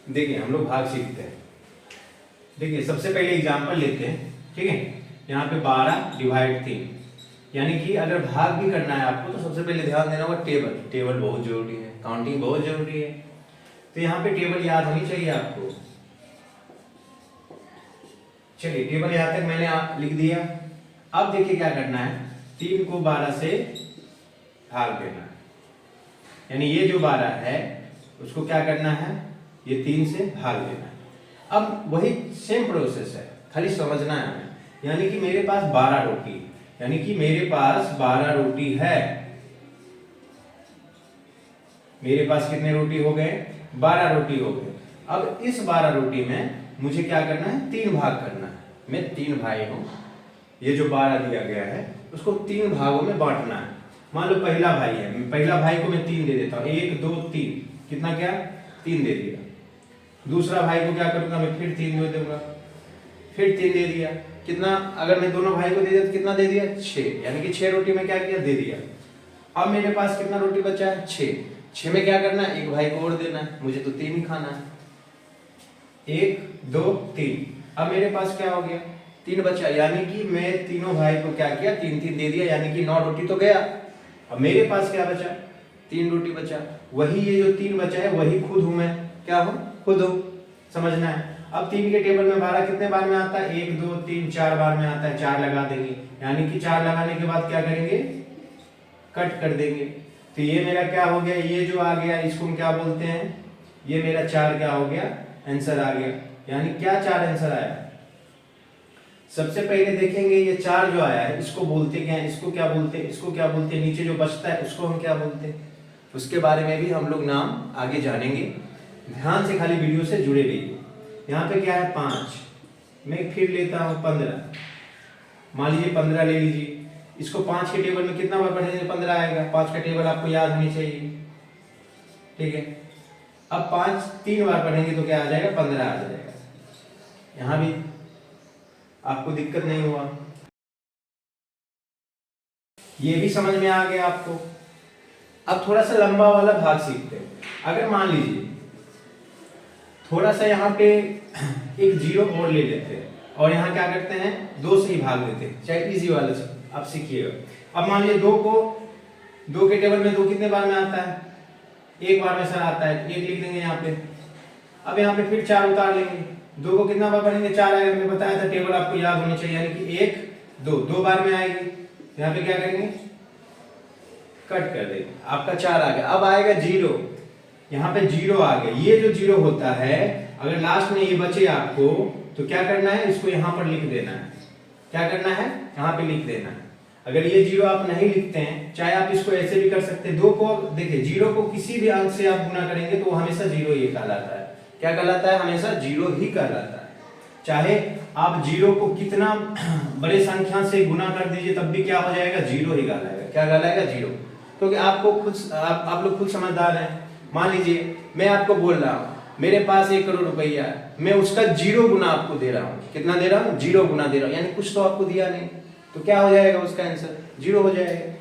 देखिए हम लोग भाग सीखते हैं। देखिए सबसे पहले एग्जांपल लेते हैं, ठीक है। यहाँ पे 12 डिवाइड 3, यानी कि अगर भाग भी करना है आपको तो सबसे पहले ध्यान देना होगा टेबल बहुत जरूरी है, काउंटिंग बहुत जरूरी है। तो यहाँ पे टेबल याद होनी चाहिए आपको। चलिए टेबल यहाँ तक मैंने आप लिख दिया। अब देखिए क्या करना है, 3 को 12 से भाग देना है, यानी ये जो 12 है उसको क्या करना है, ये 3 से भाग देना है। अब वही सेम प्रोसेस है, खाली समझना है हमें। यानी कि मेरे पास 12 रोटी, यानी कि मेरे पास 12 रोटी है। मेरे पास कितने रोटी हो गए, 12 रोटी हो गए। अब इस 12 रोटी में मुझे क्या करना है, 3 भाग करना है। मैं 3 भाई हूं, ये जो 12 दिया गया है उसको 3 भागों में बांटना है। मान लो पहला भाई है, पहला भाई को मैं 3 दे देता हूं, 1 2 3, कितना क्या 3 दे दिया। दूसरा भाई को क्या करूंगा, मैं फिर 3 दे दूंगा, फिर 3 दे दिया। कितना, अगर मैं दोनों भाई को दे दिया तो कितना दे दिया, 6, यानी कि 6 रोटी में क्या किया, दे दिया। अब मेरे पास कितना रोटी बचा है, 6 में क्या करना है, एक भाई को और देना है, मुझे तो 3 ही खाना है। 1 2 3, अब मेरे पास क्या हो गया, 3 बचा, यानी कि मैं तीनों भाई को क्या किया, 3 3 दे दिया, यानी कि 9 रोटी तो गया। अब मेरे पास क्या बचा, 3 रोटी बचा। वही ये जो 3 बचा है वही खुद हूं मैं, क्या हूं, खुद हूं, समझना है। अब 3 के टेबल में 12 कितने बार में आता है, 1 2 3 4 बार में आता है, 4 लगा देंगे, यानी कि 4 लगाने के बाद क्या करेंगे, कट कर देंगे। तो ये मेरा क्या हो गया, ये जो आ गया इसको हम क्या बोलते हैं, ये मेरा 4 क्या हो गया, आंसर आ गया। यानी क्या 4 आंसर आया। सबसे पहले देखेंगे ये 4 जो आया है इसको बोलते क्या है, इसको क्या बोलते हैं, इसको क्या बोलते हैं, नीचे जो बचता है उसको हम क्या बोलते हैं, उसके बारे में भी हम लोग नाम आगे जानेंगे। ध्यान से खाली वीडियो से जुड़े रहिए। यहाँ पे क्या है 5, मैं फिर लेता हूँ 15, मान लीजिए 15 ले लीजिए। इसको 5 के टेबल में कितना बार पढ़ेंगे, 15 आएगा। 5 का टेबल आपको याद होनी चाहिए, ठीक है। अब 5 3 बार पढ़ेंगे तो क्या आ जाएगा, 15 आ जाएगा। यहाँ भी आपको दिक्कत नहीं हुआ, ये भी समझ में आ गया आपको। अब थोड़ा सा लंबा वाला भाग सीखते हैं। अगर मान लीजिए थोड़ा सा यहाँ पे एक 0 और ले लेते हैं और यहाँ क्या करते हैं, 2 से ही भाग देते हैं, चाहे इजी वाला से आप सीखिएगा। अब मान लीजिए 2 के टेबल में 2 कितने बार में आता है, 1 बार में सर आता है, 1 लिख देंगे यहाँ पे। अब यहाँ पे फिर 4 उतार लेंगे, 2 को कितना बार पढ़ेंगे, 4 आएगा। मैं बताया था टेबल आपको याद होनी चाहिए, यानी कि 1 2 बार में आएगी। यहाँ पे क्या करेंगे, कट कर देंगे, आपका 4 आ गया। अब आएगा 0, यहाँ पे 0 आ गया। ये जो 0 होता है अगर लास्ट में ये बचे आपको तो क्या करना है, इसको यहाँ पर लिख देना है। क्या करना है, यहाँ पे लिख देना है। अगर ये 0 आप नहीं लिखते हैं, चाहे आप इसको ऐसे भी कर सकते हैं। 2 को देखिए, 0 को किसी भी अंक से आप गुना करेंगे तो वो हमेशा 0 ही कहलाता है। क्या कहलाता है, हमेशा 0 ही कहलाता है। चाहे आप 0 को कितना बड़े संख्या से गुना कर दीजिए तब भी क्या हो जाएगा, 0 ही कहलाएगा। क्या कहलाएगा, 0। क्योंकि आपको खुद आप लोग खुद समझदार हैं। मान लीजिए मैं आपको बोल रहा हूँ मेरे पास 1 करोड़ रुपया है, मैं उसका 0 गुना आपको दे रहा हूँ। कितना दे रहा हूँ, 0 गुना दे रहा हूँ, यानी कुछ तो आपको दिया नहीं, तो क्या हो जाएगा उसका आंसर, 0 हो जाएगा।